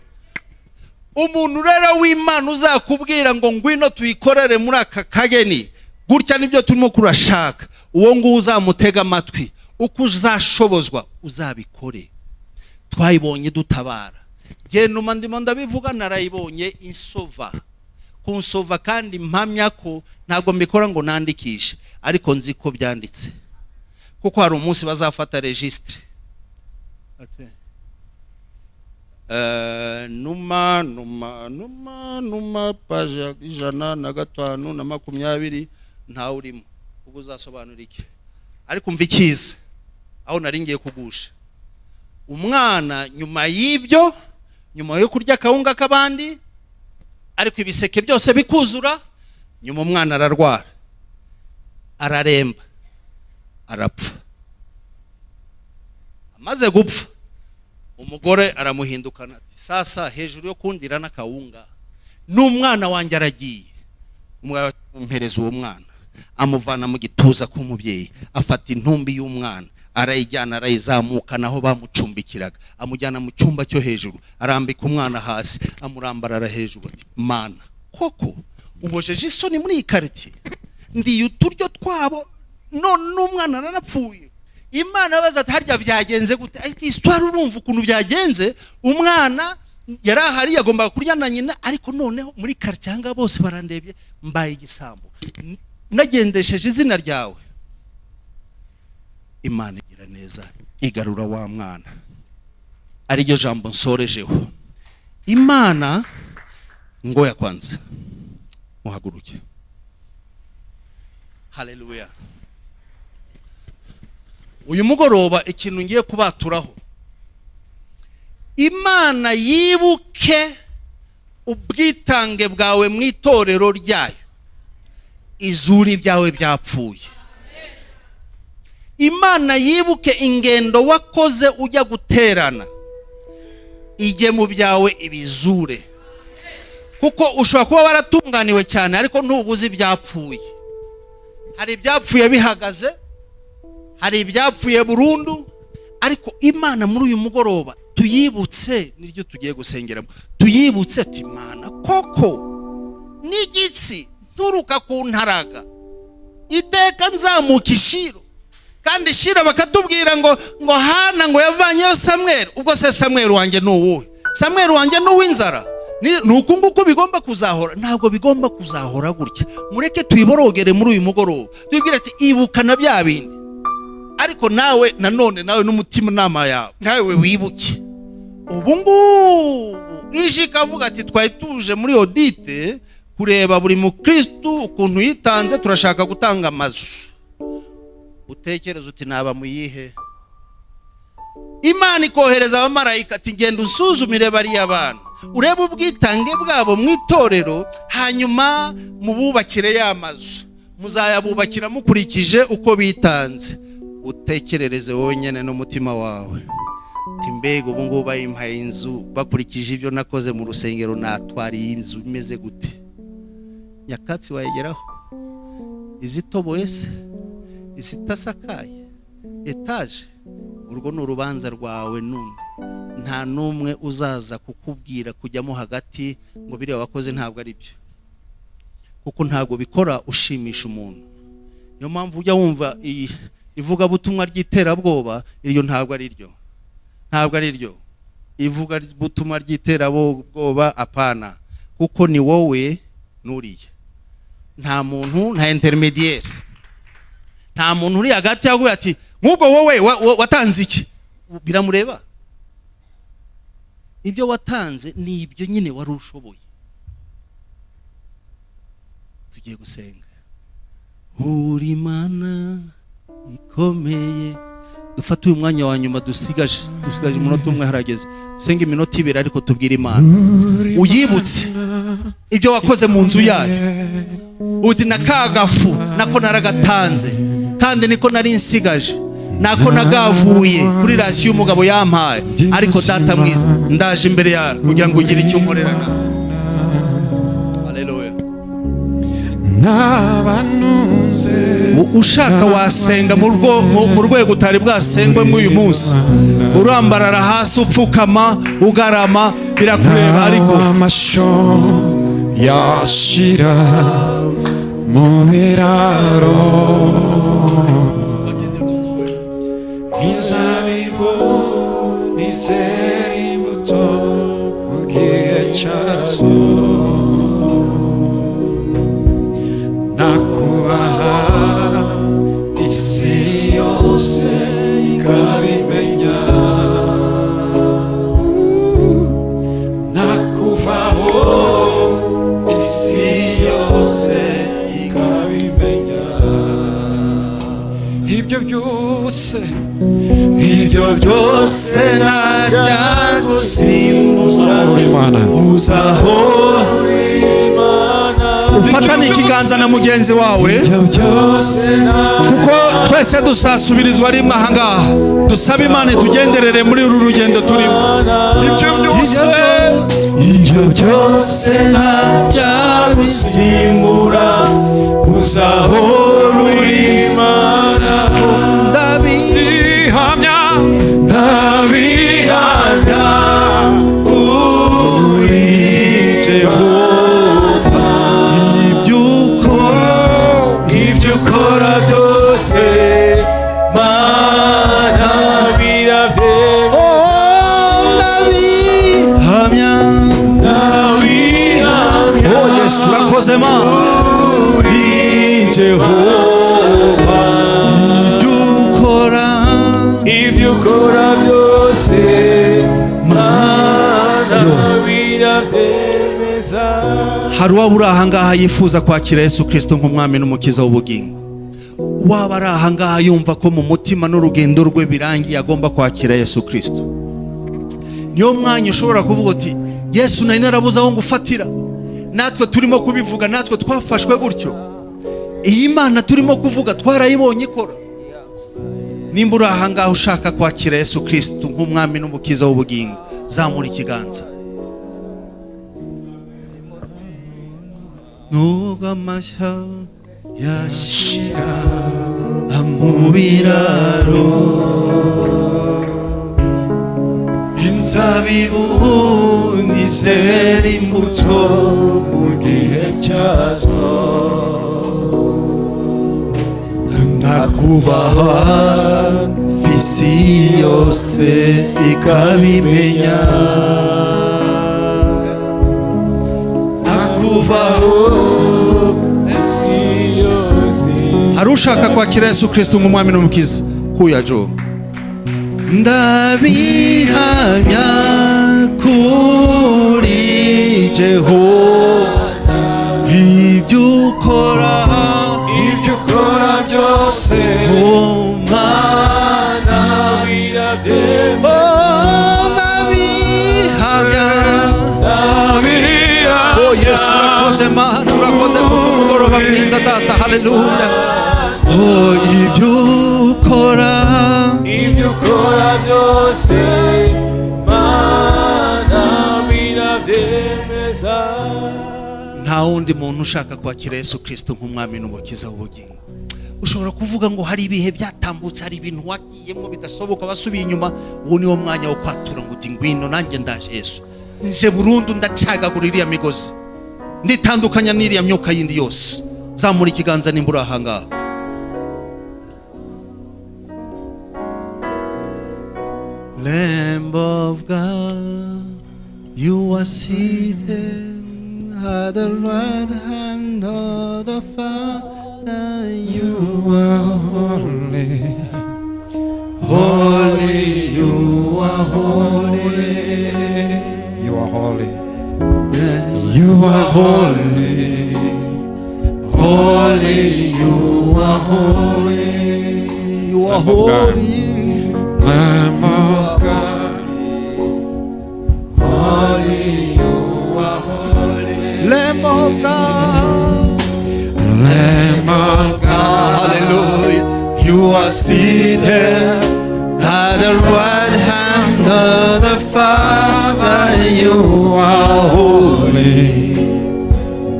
umuntu rero w'Imana uzakubwira ngo ngwino tuyikorere muri aka kageni gutya nibyo turimo kurashaka uwo nguwo uzamutega amatwi uko uzashobozwa uzabikore twayibonye dutabara genda ndimo ndabivuga narayibonye insova kunsova kandi mpamya ko ntabwo mbikora ngo nandikishe ariko nzi ko byanditse kuko hari umunsi bazafata registre numa page 150 nta urimo ubu uzasobanura iki ariko mva ikiza aho naringiye kugusha umwana nyuma y'ibyo nyuma yo kurya kawunga kabandi ariko ibiseke byose bikuzura nyuma umwana ararwara araremba arapfa amaze gupfa umugore aramuhindukana ati sasa hejuru yo kundira n'akawunga n'umwana wanjye aragiye umpereza uwo mwana amuvana mu gituza k'umubyeyi afata intumbi y'umwana arayijyana arayizamukana aho bamucumbikiraga amujyana mu cyumba cyo hejuru arambika umwana hasi amurambarara hejuru ati Mana koko ubojeje isoni muri ikariti ndiye uturyo twabo none n'umwana narapfuye Imana baza ati harya byagenze gute ati histoire urumva ukuntu byagenze umwana yarahari yagomba kurya na nyina ariko noneho muri karcyanga bose barandebye mbaye igisambo nagendesheje izina ryawe Imana igira neza igarura wa mwana. Ariryo jambo nsorejeho. Imana ngoya kwanza muhaguruke. Haleluya. Uyu mugoroba ikintu ngiye kubaturaho, Imana yibuke ubwitange bwawe mu itorero ryayo, izuri byawe byapfuye. Imana yibuke ingendo wakoze ujya guterana, ijye mu byawe ibizure, kuko ushobora kuba waratunganiwe cyane ariko ntubuzi ibyapfuye. Hari ibyapfuye bihagaze, hari ibyapfuye burundu, ariko Imana muri uyu mugoroba tuyibutse, niryo tugiye gusengeramo, tuyibutse ati Imana koko n'igitsi nturuka ku ntaraga, iteka nzamuka ishiro, kandi ishiro bakatubwira ngo Hana ngo yavanyeyo Samweli. Ubwo se Samweli wanjye n'uwuhe? Samweli wanjye n'uw'inzara? Nuko nguko bigomba kuzahora? Ntabwo bigomba kuzahora gutya. Mureke tuyiborogere muri uyu mugoroba, tubwire ati ibuka na bya bindi, ariko nawe nanone nawe n'umutima nama yawe nawe wibuke. Ubu ngubu ije ikavuga ati twari tuje muri audite kureba buri mukristo ukuntu yitanze, turashaka gutanga amazu. Utekereza uti naba muyihe? Imana ikohereza abamarayika ati genda usuzumire bariya abantu, urebe ubwitange bwabo mu itorero, hanyuma mububakire ya mazu, muzayabubakira mukurikije uko bitanze. Utekerereze wowe nyene n'umutima wawe ati mbega ubu ngubu bayimpaye inzu bakurikije ibyo nakoze mu rusengero, natwariye inzu imeze gute? Nyakatsi wayegeraho? Izitoboye se? Izitasakaye? Etaje? Urwo ni urubanza rwawe. Nta numwe uzaza kukubwira kujyamo hagati ngo biriya wakoze ntabwo ari byo, kuko ntabwo bikora ushimisha umuntu. Niyo mpamvu ujya wumva ivuga butumwa ry'iterabwoba, iryo ntabwo ari ryo, ntabwo ari ryo. Ivuga butumwa ry'iterabwoba apana, kuko ni wowe nuriye. Nta muntu, nta intermediaire, nta muntu uri hagati yaguye ati nk'ubwo wowe watanze iki, biramureba. Ibyo watanze ni ibyo nyine wari ushoboye. Tugiye gusenga. Uri Imana ikomeye. Dufate uyu mwanya wa nyuma, dusigaje umunota umwe harageze. Dusenga iminota 2 ariko tubwire Imana. Uyibutse ibyo wakoze mu nzu yayo. Uti nakagafu nako naragatanze, kandi niko nari nsigaje, nako nagavuye kuri rasiyo y'umugabo yampaye, ariko data mwiza ndaje imbere yawe kugira ngo ugire icyo nkorerana. Haleluya. Ushaka wasenga mu rwego utari bwasengwe muri uyu munsi, urambarara hasi upfukama ugarama, birakureba. Ariko amasho yashira mu biraro, inzabibu nizera imbuto mu gihe cyazo, nakubaha isi yose ikabimenya, nakuvaho isi yose ikabimenya. Ibyo byose najya gusimbuza uzaho ufatane ikiganza na mugenzi wawe, kuko twese dusasubirizwa rimwe ahangaha. Dusaba Imana tugenderere muri uru rugendo turimo. Ibyo byose najya gusimbura uzahora uri Imana. Ndabihamya uri Jehova, ibyo ukora byose Mana biravye. Ndabihamya Yesu urakoze Mana, uri Jehova, ibyo ukora birabyemeza. hari uwaba uri ahangaha yifuza kwakira Yesu Kristo nk'umwami n'umukiza w'ubugingo, waba ari ahangaha yumva ko mu mutima n'urugendo rwe birangiye agomba kwakira Yesu Kristo, niyo mwanya ushobora kuvuga uti Yesu nari narabuze aho ngufatira. Natwe turimo kubivuga, natwe twafashwe gutyo. Iyi Mana turimo kuvuga twarayibonye ikora. Nimba uri ahangaha ushaka kwakira Yesu Kristo nk'umwami n'umukiza w'ubugingo, zamura ikiganza. Nubwo amashya yashira amubiraro, inzabibu nizera imbuto mu gihe cyazo, nakubaha isi yose ikabimenya, nakubaho isi yose. Hari ushaka kwakira Yesu Kristo nk'umwami n'umukiza? Kuya Jo. Ndabihamya kuri Jehova, ibyo ukora byose, Mana birabyemeza. Ndabihamya. Oh Yesu, urakoze Mana, urakoze mugoroba mwiza data. Haleluya. Oh ibyo ukora byose, Mana birabyemeza. Nta wundi muntu ushaka kwakira Yesu Kristo nk'umwami n'umukiza w'ubugingo. Ushobora kuvuga ngo hari ibihe byatambutse, hari ibintu wagiyemo bidasoboka, basubiye inyuma. Uwo niwo mwanya wo kwatura ngo uti ngwino nanjye ndaje Yesu, nje burundu ndacagagura iriya migozi, nditandukanya n'iriya myuka yindi yose. Zamura ikiganza nimba uri ahangaha. Lamb of God, you are seated at the right hand of the Father. You are holy, holy, you are holy, You are holy. you are holy, holy, you are holy, you are Lamb of God. holy. Lamb of God. Lamb of God, Lamb of God. hallelujah. You are seated at the right hand of the Father. You are holy,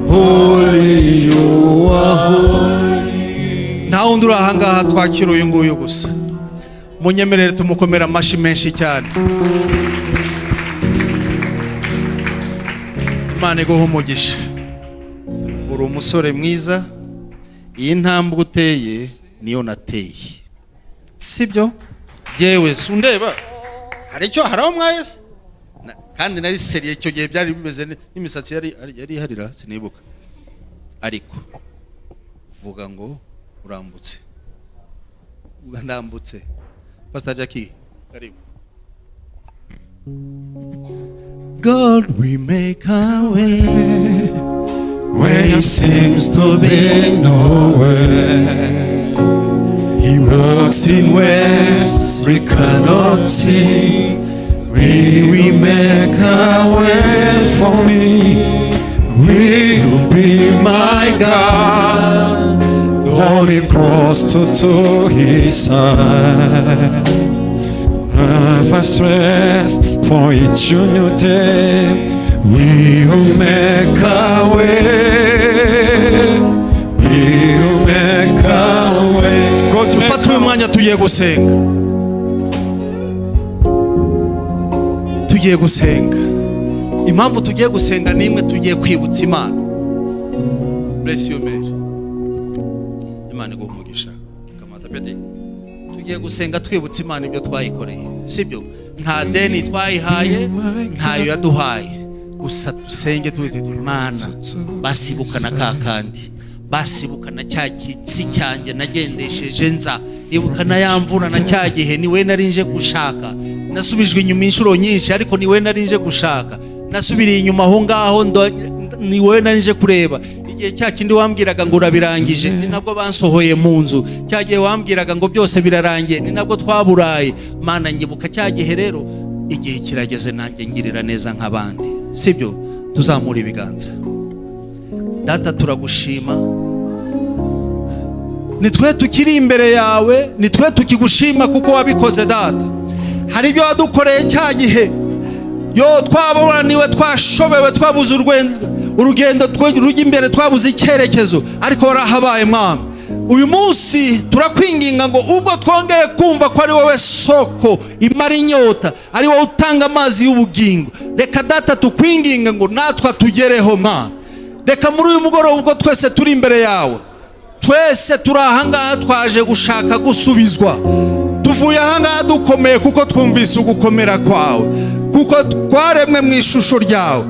holy, you are holy. Nta wundi uri ahangaha twakira uyu nguyu gusa. Munyemerere tumukomera amashi menshi cyane. Imana iguhe umugisha. Uri umusore mwiza, iyi ntambwe uteye niyo nateye, sibyo? Yewe sundeba hari aho mwaheze, kandi nari seriye icyo gihe, byari bimeze n'imisatsi yari harira sinibuka, ariko vuga ngo urambutse, ndambutse. Pastor Jackie, karibu. God, we make our way where it seems to be no way. He walks in ways we cannot see. We make our way for me. Will be my God. Only cross to his side. Love us rest for each new day. We will make our way. We will make our way. God, dufate uyu mwanya tugiye gusenga. Tugiye gusenga. Impamvu tugiye gusenga nimwe, tugiye kwibutsa Imana. Bless you Mary. Imana iguhe umugisha. Kamata peti. Tugiye gusenga twibutsa Imana ibyo twayikoreye, sibyo? Nta deni twayihaye, ntayo yaduhaye. Gusa dusenge tuwite Imana, basibukana kakandi, basibukana cya kitsi cyanjye nagendesheje nza, ibukana yamvura na cyagihe niwe narinje gushaka, nasubijwe inyuma inshuro nyinshi ariko niwe narinje gushaka. nasubiriye inyuma aho ngaho ni wowe narije kureba igihe cya kindi wambwiraga ngo urabirangije ni nabwo bansohoye mu nzu, cya gihe wambwiraga ngo byose birarangiye ni nabwo twaburaye. Mana nyibuka cya gihe rero, igihe kirageze nanjye ngirira neza nk'abandi, sibyo? Tuzamura ibiganza. Data turagushima, nitwe tukiri imbere yawe, nitwe tukigushima kuko wabikoze Data. Hari ibyo wadukoreye cya gihe, yo twaburaniwe, twashobewe, twabuze urugendo rujya imbere, twabuze icyerekezo, ariko warahabaye Mwami. Uyu munsi turakwinginga ngo ubwo twongeye kumva ko ari wowe soko imara inyota, ari wowe utanga amazi y'ubugingo, reka Data tukwinginga ngo natwe tugereho Mwami. Reka muri uyu mugoroba ubwo twese turi imbere yawe, twese turi ahangaha twaje gushaka gusubizwa. Tuvuye ahangaha dukomeye kuko twumvise ugukomera kwawe, kuko twaremwe mu ishusho ryawe.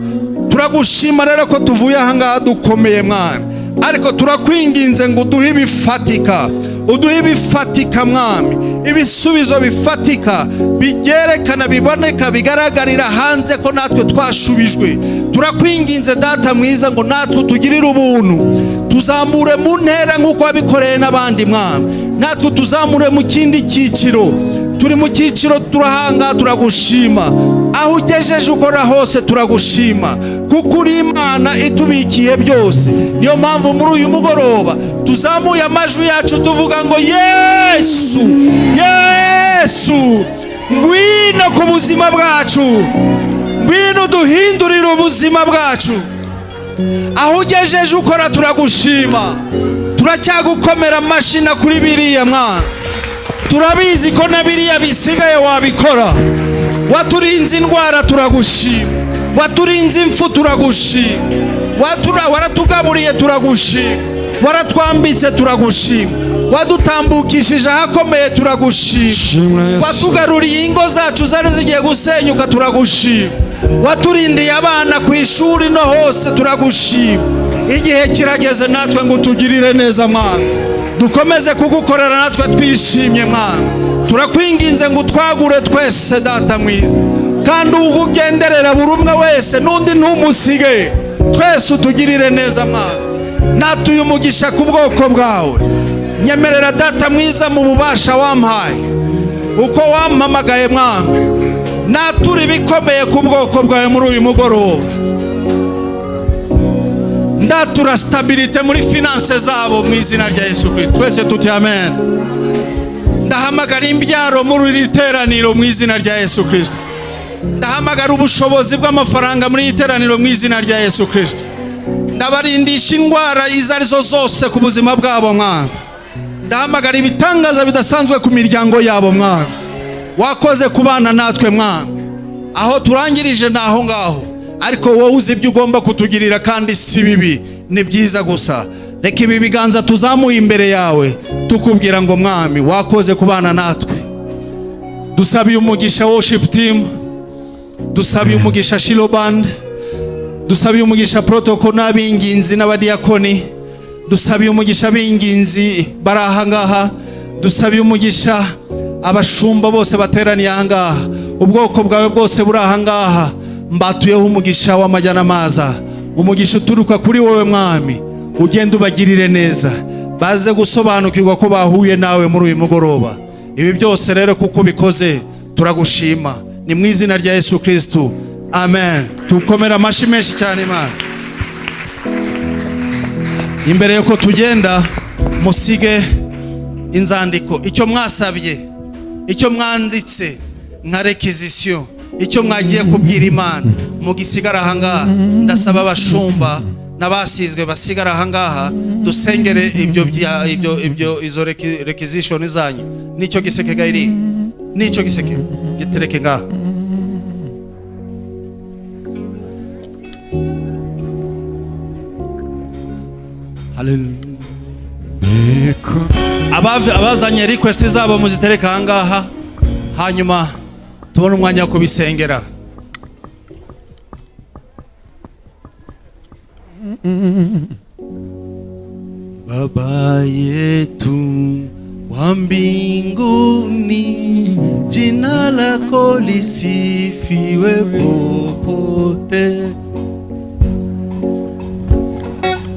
Turagushima rero ko tuvuye ahangaha dukomeye Mwami, ariko turakwinginze ngo uduhe ibifatika, uduhe ibifatika Mwami, ibisubizo bifatika byerekana, biboneka, bigaragarira hanze ko natwe twashubijwe. Turakwinginze Data mwiza ngo natwe tugirire ubuntu, tuzamure mu ntera nk'uko wabikoreye n'abandi Mwami. Natwe tuzamure mu kindi cyiciro, turi mu cyiciro turahanga. Turagushima aho ugejeje ukora hose, turagushima kuko uri Imana itubikiye byose. Niyo mpamvu muri uyu mugoroba tuzamuye amajwi yacu tuvuga ngo Yesu, Yesu, ngwino ku buzima bwacu, ngwino duhindurire ubuzima bwacu. Aho ugejeje ukora turagushima, turacyagukomera amashina kuri biriya Mwana. Turabizi ko na biriya bisigaye wabikora. Waturinze indwara turagushima, waturinze impfu turagushima, waratugaburiye turagushima, waratwambitse turagushima, wadutambukishije ahakomeye turagushima, watugaruriye ingo zacu zari zigiye gusenyuka turagushima, waturindiye abana ku ishuri no hose turagushima. Igihe kirageze natwe ngo tugirire neza Mwana, dukomeze kugukorera natwe twishimye Mwana. Turakwinginze ngo utwagure twese Data mwiza, kandi ugenderera buri umwe wese, n'undi ntumusige. Twese utugirire neza Mwana, natuye umugisha ku bwoko bwawe. Nyemerera Data mwiza mu bubasha wampaye, uko wampamagaye Mwana, nature ibikomeye ku bwoko bwawe muri uyu mugoroba. Ndatura stabilite muri finance zabo mu izina rya Yesu Kristo. Twese tuti amen. Ndahamagara imbyaro muri iri teraniro mu izina rya Yesu Kristo. Ndahamagara ubushobozi bw'amafaranga muri iri teraniro mu izina rya Yesu Kristo. Ndabarindisha indwara izo arizo zose ku buzima bwabo Mwana. Ndahamagara ibitangaza bidasanzwe ku miryango yabo Mwana. Wakoze kubana natwe Mwana. Aho turangirije naho ngaho, ariko wowe uzi ibyo ugomba kutugirira, kandi si bibi, ni byiza gusa. Reka ibi biganza tuzamuye imbere yawe tukubwira ngo Mwami wakoze kubana natwe. Dusabiye umugisha worship team, dusabiye umugisha Shilo band, dusabiye umugisha protocol n'abinginzi n'abadiakoni, dusabiye umugisha abinginzi baraha ngaha, dusabiye umugisha abashumba bose bateraniye aha ngaha, ubwoko bwawe bwose buri aha ngaha. Mbatuyeho umugisha w'amajyana maza, umugisha uturuka kuri wowe Mwami. Ugenda ubagirire neza, baze gusobanukirwa ko bahuye nawe muri uyu mugoroba. Ibi byose rero kuko bikoze turagushima, ni mu izina rya Yesu Kristo, amen. Tukomera amashyi menshi cyane Imana. Imbere yuko tugenda, musige inzandiko, icyo mwasabye, icyo mwanditse nka requisition, icyo mwagiye kubwira Imana mugisigara aha ngaha. Ndasaba abashumba n'abasizwe basigara aha ngaha, dusengere ibyo izo requisition zanyu. Nicyo giseke gairi, nicyo giseke gitereke ngaha. Hallelujah. Abazanye request zabo muzitereka aha ngaha, hanyuma tubone umwanya wo kubisengera. Baba yetu wa mbinguni, jina lako lisifiwe popote.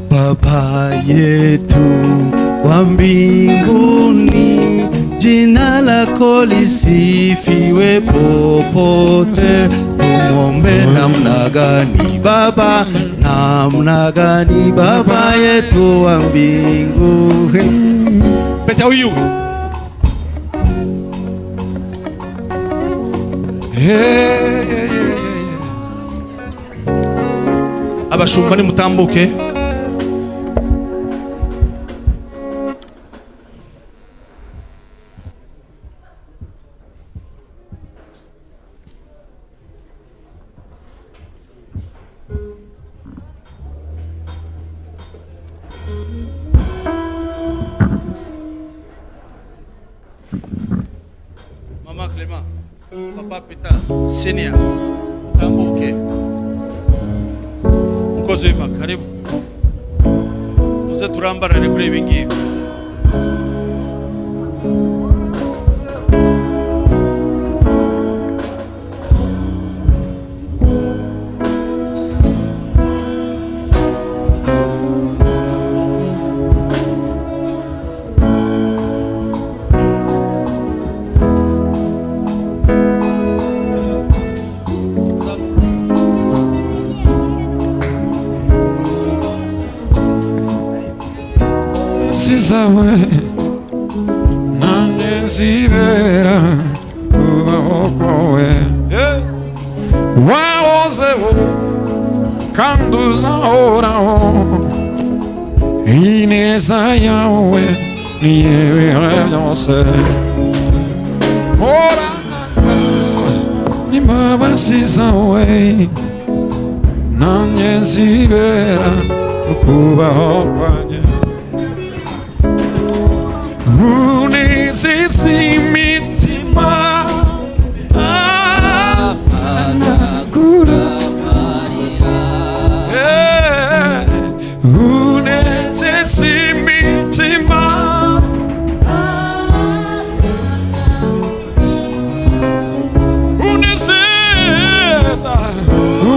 Baba yetu wa mbinguni, jina lako lisifiwe popote. Tumombe namna gani Baba, namna gani Baba yetu wa mbinguni. Peta huyu abashumba ni mutambuke. Mama Clement, Papa Peter, Senior, Tambuke. Mkozi wima, karibu. Muze turambarare kuri ibi ngibi. Zawe nane zibera kubaho kwawe wahozeho kandi uzahoraho, ineza yawe ni ibihe byose, horanagazwa n'imbabazi zawe, nanjye nzibera kubaho kwanjye. Unezeza imitima ahanagura amarira, unezeza imitima,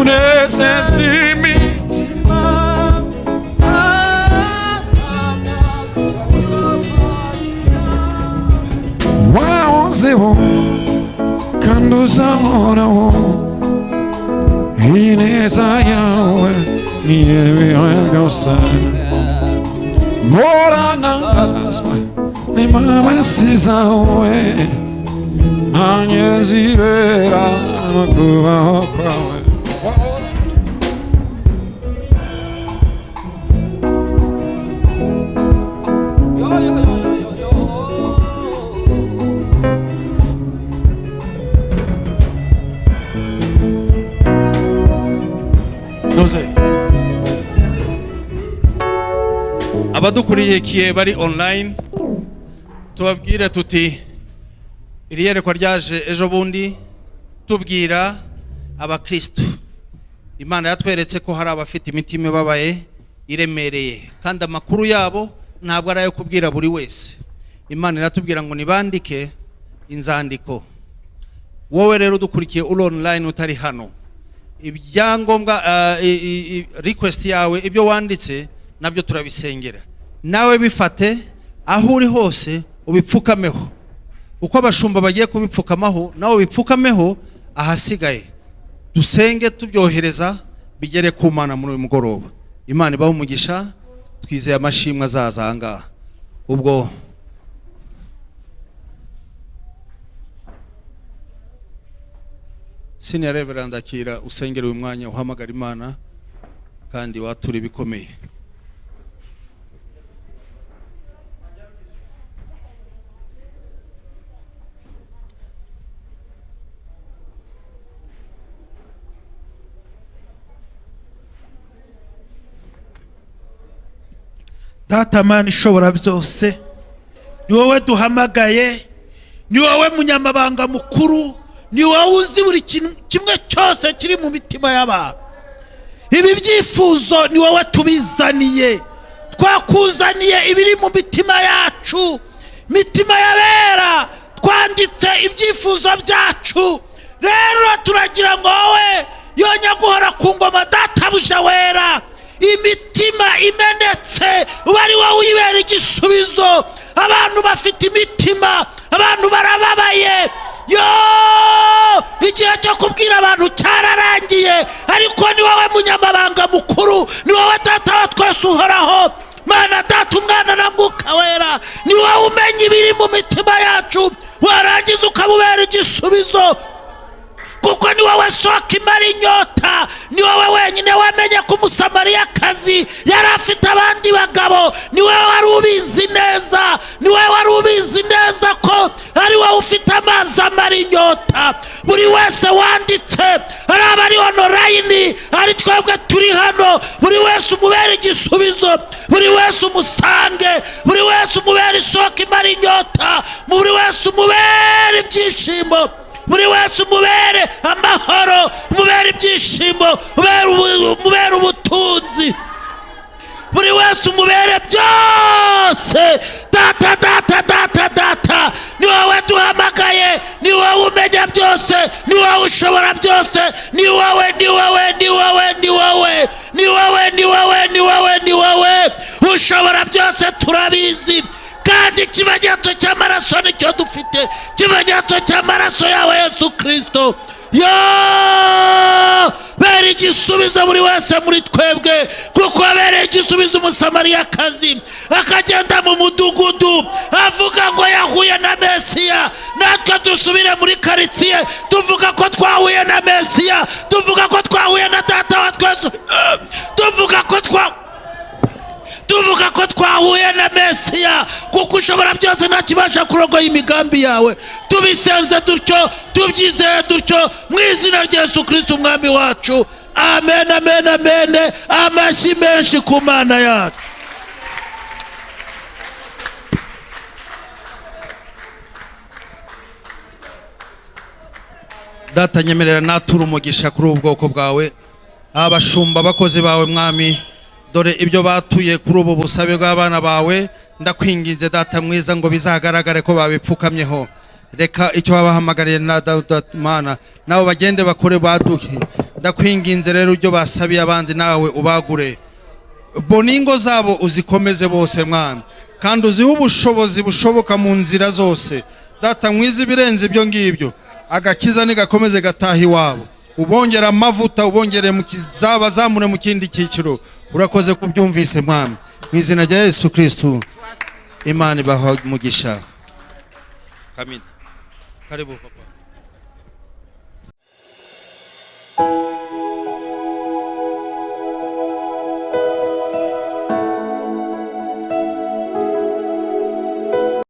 unezeza imitima, wahozeho kandi uzahoraho, ineza yawe ni ibihe byose, mporanangazwa n'imbabazi zawe, nanjye nzibera mu kubaho kwawe. Abadukuriye bari online, tubabwire tuti iri yerekwa ryaje ejo bundi tubwira abakristo. Imana yatweretse ko hari abafite imitima babaye iremereye, kandi amakuru yabo ntabwo ari ayo kubwira buri wese. Imana iratubwira ngo nibandike inzandiko. Wowe rero dukurikiye uri online utari hano, ibyangombwa request yawe ibyo wanditse nabyo turabisengera. Nawe bifate aho uri hose ubipfukameho, uko abashumba bagiye kubipfukamaho nawe bipfukameho ahasigaye. Dusenge tubyohereza bigere ku Mana muri uyu mugoroba. Imana ibahe umugisha, twizeye amashimwe azaza ahangaha. Ubwo Senior Reverend akira usengera uyu mwanya uhamagara Imana kandi watura ibikomeye. Data Mana ishobora byose, ni wowe duhamagaye, ni wowe munyamabanga mukuru, ni wowe uzi buri kimwe cyose kiri mu mitima y'abantu. Ibi byifuzo ni wowe tubizaniye, twakuzaniye ibiri mu mitima yacu, mitima y'abera twanditse ibyifuzo byacu. Rero turagira ngo wowe yonya guhora ku ngoma databuja wera, imitima imenetse uba ari wowe uyibera igisubizo. Abantu bafite imitima, abantu barababaye, yo igihe cyo kubwira abantu cyararangiye, ariko ni wowe munyamabanga mukuru, ni wowe data wa twese uhoraho, Mana Data, Umwana na Mwuka Wera. Ni wowe umenya ibiri mu mitima yacu, warangiza ukabubera igisubizo, kuko ni wowe soko imara inyota. Ni wowe wenyine wamenye ko umusamariyakazi yari afite abandi bagabo. Ni wowe wari ubizi neza, ni wowe wari ubizi neza ko ari wowe ufite amazi amara inyota. Buri wese wanditse, ari abari online, ari twebwe turi hano, buri wese umubera igisubizo, buri wese umusange, buri wese umubera isoko imara inyota, buri wese umubera ibyishimo, buri wese umubere amahoro, umubere ibyishimo, umubere ubutunzi, buri wese umubere byose. Data data data data, ni wowe duhamagaye, ni wowe umenya byose, ni wowe ushobora byose, ni wowe ni wowe ni wowe ni wowe ni wowe ni wowe ni wowe ni wowe ushobora byose, turabizi. Kandi ikimenyetso cy'amaraso nicyo dufite, ikimenyetso cy'amaraso yawe Yesu Kristo. Yo bera igisubizo buri wese muri twebwe, kuko bereye igisubizo umusamariyakazi akagenda mu mudugudu avuga ngo yahuye na Mesiya. Natwe dusubire muri karitsiye tuvuga ko twahuye na Mesiya, tuvuga ko twahuye na Data wa twese, tuvuga ko twahuye na Mesiya, kuko ushobora byose ntakibasha kurogoya imigambi yawe. Tubisenze dutyo, tubyizeye dutyo, mu izina rya Yesu Kristo umwami wacu. Amen, amen, amen. Amashyi menshi ku Mana yacu. Data, nyemerera natura umugisha kuri ubu bwoko bwawe, abashumba abakozi bawe mwami. Dore ibyo batuye kuri ubu busabe bw'abana bawe, ndakwinginze Data mwiza ngo bizagaragare ko babipfukamyeho. Reka icyo wabahamagariye na Mana nabo bagende bakore baduke. Ndakwinginze rero ibyo basabiye abandi nawe ubagure, boningo zabo uzikomeze bose mwami, kandi uzihe ubushobozi bushoboka mu nzira zose. Data mwiza, ibirenze ibyo ngibyo agakiza nigakomeze gataha iwabo, ubongera amavuta, ubongere mu kizaba zamure mu kindi cyiciro. Urakoze kubyumvise mwami, mu izina rya Yesu Kristo. Imana ibaha umugisha. Kamina. Karibu.